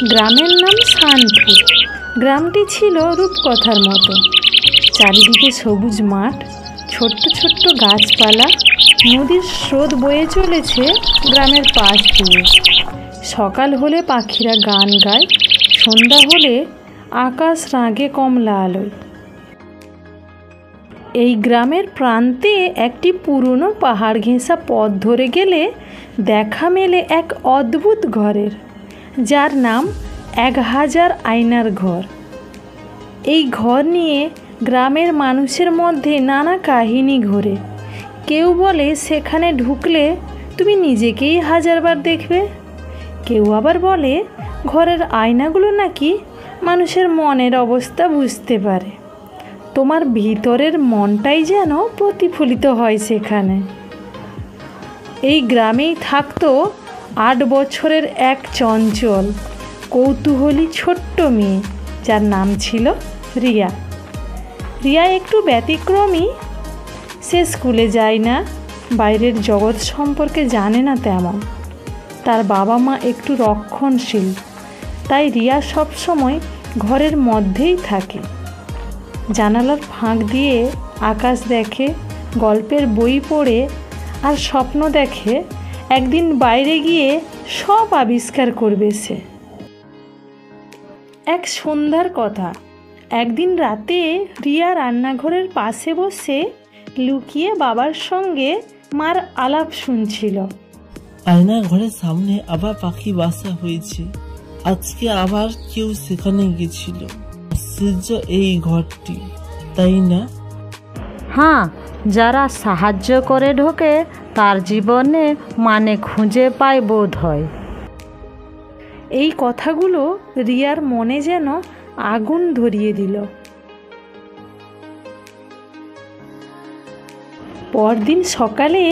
গ্রামের নাম শানপুর। গ্রামটি ছিল রূপকথার মতো। চারিদিকে সবুজ মাঠ, ছোট্ট ছোট্ট গাছপালা, নদীর স্রোত বয়ে চলেছে গ্রামের পাশ দিয়ে। সকাল হলে পাখিরা গান গায়, সন্ধ্যা হলে আকাশ রাঙে কমলা আলোয়। এই গ্রামের প্রান্তে একটি পুরনো পাহাড় ঘেঁষা পথ ধরে গেলে দেখা মেলে এক অদ্ভুত ঘরের, যার নাম 1000 আয়নার ঘর। এই ঘর নিয়ে গ্রামের মানুষের মধ্যে নানা কাহিনী ঘোরে। কেউ বলে সেখানে ঢুকলে তুমি নিজেকেই 1000 বার দেখবে। কেউ আবার বলে ঘরের আয়নাগুলো নাকি মানুষের মনের অবস্থা বুঝতে পারে। তোমার ভিতরের মনটাই যেন প্রতিফলিত হয় সেখানে। এই গ্রামেই থাকতো 8 বছরের এক চঞ্চল কৌতূহলী ছোট্ট মেয়ে, যার নাম ছিল রিয়া। রিয়া একটু ব্যতিক্রমী। সে স্কুলে যায় না, বাইরের জগৎ সম্পর্কে জানে না তেমন। তার বাবা মা একটু রক্ষণশীল, তাই রিয়া সবসময় ঘরের মধ্যেই থাকে। জানালার ফাঁক দিয়ে আকাশ দেখে, গল্পের বই পড়ে আর স্বপ্ন দেখে একদিন বাইরে গিয়ে সব আবিষ্কার করবে সে। এক সন্ধ্যার কথা, একদিন রাতে রিয়া রান্নাঘরের পাশে বসে লুকিয়ে বাবার সঙ্গে মার আলাপ শুনছিল। আয়না ঘরের সামনে আবার পাখি বাসা হয়েছে, আজকে আবার কেউ সেখানে গেছিল। আশ্চর্য এই ঘরটি, তাই না? হ্যাঁ, যারা সাহায্য করে ঢোকে তার জীবনে মানে খুঁজে পায় বোধ হয়। এই কথাগুলো রিয়ার মনে যেন আগুন ধরিয়ে দিল। পরদিন সকালে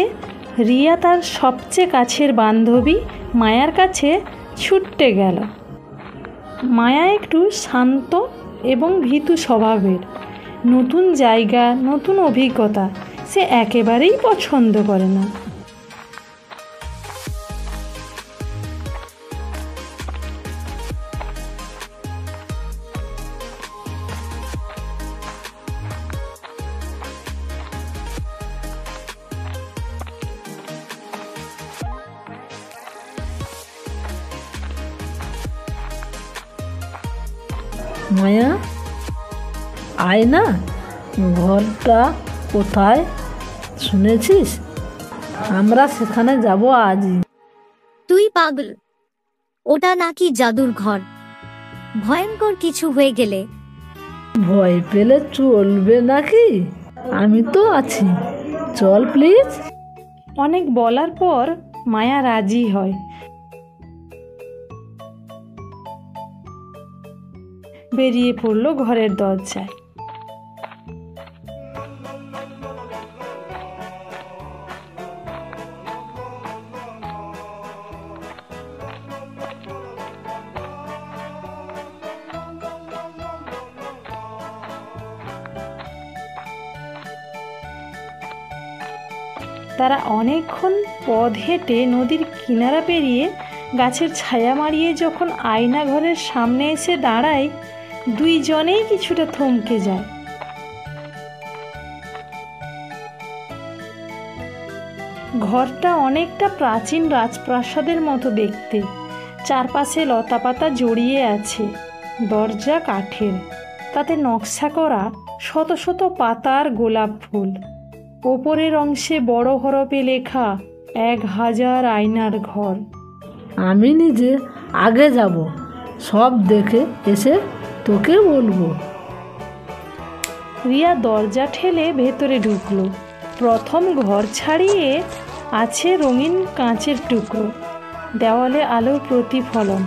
রিয়া তার সবচেয়ে কাছের বান্ধবী মায়ার কাছে ছুটতে গেল। মায়া একটু শান্ত এবং ভীতু স্বভাবের। নতুন জায়গা, নতুন অভিজ্ঞতা সে একেবারেই পছন্দ করে না। মায়া, আয় না, ঘরটা কোথায় শুনেছিস? আমরা সেখানে যাব আজই। তুই পাগল, ওটা নাকি জাদুর ঘর। ভয়ঙ্কর কিছু হয়ে গেলে ভয় পেলে চলবে নাকি? আমি তো আছি, চল প্লিজ। অনেক বলার পর মায়া রাজি হয়। বেরিয়ে পড়ল ঘরের দরজায়। তারা অনেকক্ষণ পথ হেঁটে নদীর কিনারা পেরিয়ে গাছের ছায়া মারিয়ে যখন আয়না ঘরের সামনে এসে দাঁড়ায়, দুইজনেই কিছুটা থমকে যায়। ঘরটা অনেকটা প্রাচীন রাজপ্রাসাদের মতো দেখতে। চারপাশে লতাপাতা জড়িয়ে আছে, দরজা কাঠের, তাতে নকশা করা শত শত পাতার গোলাপ ফুল। ওপরের অংশে বড় হরফে লেখা 1000 আয়নার ঘর। আমি নিজে আগে যাব, সব দেখে এসে তোকে বলবো। রিয়া দরজা ঠেলে ভেতরে ঢুকলো। প্রথম ঘর ছাড়িয়ে আছে রঙিন কাঁচের টুকরো, দেওয়ালে আলোর প্রতিফলন।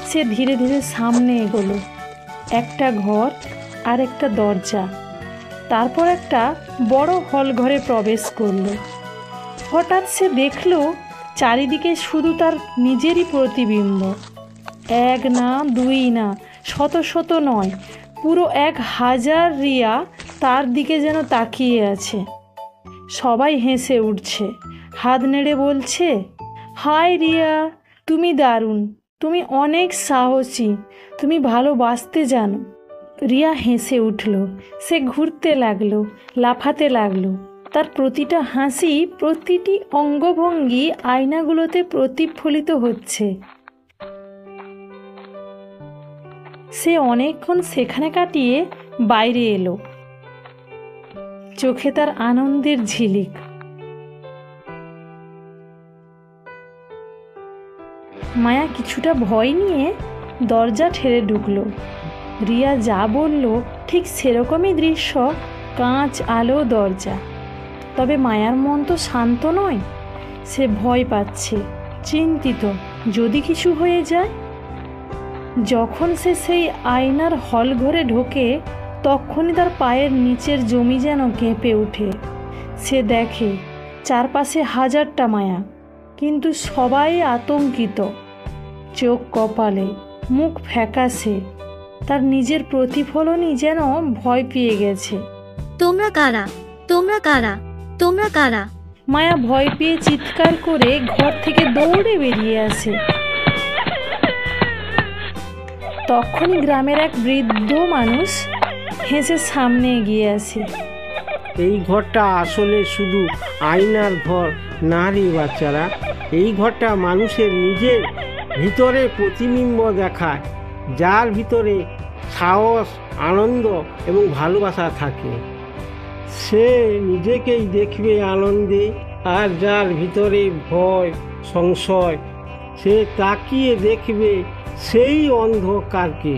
সে ধীরে ধীরে সামনে এগোলো। একটা ঘর আর একটা দরজা, তারপর একটা বড় হল ঘরে প্রবেশ করলো। হঠাৎ সে দেখলো চারিদিকে শুধু তার নিজেরই প্রতিবিম্ব। এক না, দুই না, শত শত নয়, পুরো 1000 রিয়া তার দিকে যেন তাকিয়ে আছে। সবাই হেসে উঠছে, হাত নেড়ে বলছে, হাই রিয়া, তুমি দারুণ, তুমি অনেক সাহসী, তুমি ভালোবাসতে জানো। রিয়া হেসে উঠল। সে ঘুরতে লাগলো, লাফাতে লাগলো। তার প্রতিটা হাসি, প্রতিটি অঙ্গভঙ্গি আয়নাগুলোতে প্রতিফলিত হচ্ছে। সে অনেকক্ষণ সেখানে কাটিয়ে বাইরে এলো, চোখে তার আনন্দের ঝিলিক। মায়া কিছুটা ভয় নিয়ে দরজা ঠেলে ঢুকলো। রিয়া যা বলল ঠিক সেরকমই দৃশ্য, কাঁচ, আলো, দরজা। তবে মায়ার মন তো শান্ত নয়, সে ভয় পাচ্ছে, চিন্তিত, যদি কিছু হয়ে যায়। যখন সে সেই আয়নার হল ঘরে ঢোকে তখনই তার পায়ের নিচের জমি যেন কেঁপে ওঠে। সে দেখে চারপাশে হাজারটা মায়া, কিন্তু সবাই আতঙ্কিত, চোখ কপালে, মুখ ফ্যাকাশে। তার নিজের প্রতিফলনই যেন ভয় পেয়ে গেছে। তোমরা কারা? তোমরা কারা? তোমরা কারা? মায়া ভয় পেয়ে চিৎকার করে ঘর থেকে দৌড়ে বেরিয়ে আসে। তখনই গ্রামের এক বৃদ্ধ মানুষ হেসে সামনে এগিয়ে আসে। এই ঘরটা আসলে শুধু আয়নার ঘর না রে বাচ্চারা, এই ঘরটা মানুষের নিজের ভিতরে প্রতিবিম্ব দেখায়, যার ভিতরে সাহস, আনন্দ এবং ভালোবাসা থাকে। সে নিজেকেই দেখবে আনন্দে, আর যার ভিতরে ভয়, সংশয়, সে তাকিয়ে দেখবে সেই অন্ধকারকে।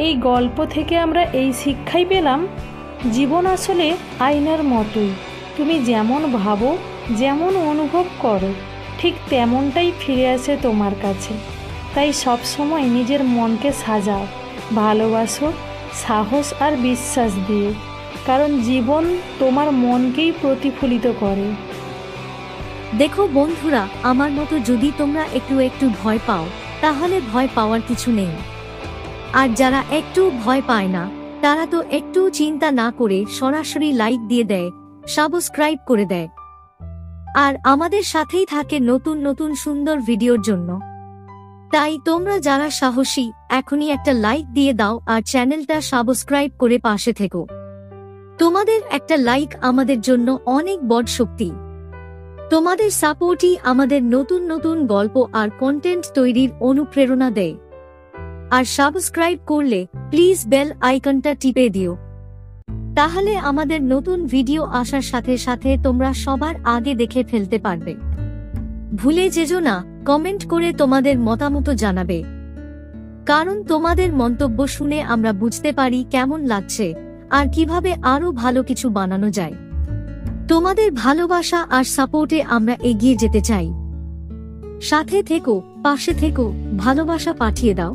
এই গল্প থেকে আমরা এই শিক্ষাই পেলাম, জীবন আসলে আয়নার মতোই। তুমি যেমন ভাবো, যেমন অনুভব করো, ঠিক তেমনটাই ফিরে আসে তোমার কাছে। তাই সবসময় নিজের মনকে সাজাও, ভালোবাসো, সাহস আর বিশ্বাস দিয়ে, কারণ জীবন তোমার মনকেই প্রতিফলিত করে। দেখো বন্ধুরা, আমার মতো যদি তোমরা একটু একটু ভয় পাও, তাহলে ভয় পাওয়ার কিছু নেই। আর যারা একটু ভয় পায় না, তারা তো একটু চিন্তা না করে সরাসরি লাইক দিয়ে দেয়, সাবস্ক্রাইব করে দেয়, আর আমাদের সাথেই থাকে নতুন নতুন সুন্দর ভিডিওর জন্য। তাই তোমরা যারা সাহসী, এখনই একটা লাইক দিয়ে দাও আর চ্যানেলটা সাবস্ক্রাইব করে পাশে থেকো। তোমাদের একটা লাইক আমাদের জন্য অনেক বড় শক্তি। তোমাদের সাপোর্টই আমাদের নতুন নতুন গল্প আর কন্টেন্ট তৈরির অনুপ্রেরণা দেয়। আর সাবস্ক্রাইব করলে প্লিজ বেল আইকনটা টিপে দিও, তাহলে আমাদের নতুন ভিডিও আসার সাথে সাথে তোমরা সবার আগে দেখে ফেলতে পারবে। ভুলে যেও না কমেন্ট করে তোমাদের মতামত জানাবে, কারণ তোমাদের মন্তব্য শুনে আমরা বুঝতে পারি কেমন লাগছে আর কিভাবে আরো ভালো কিছু বানানো যায়। তোমাদের ভালোবাসা আর সাপোর্টে আমরা এগিয়ে যেতে চাই। সাথে থেকো, পাশে থেকো, ভালোবাসা পাঠিয়ে দাও।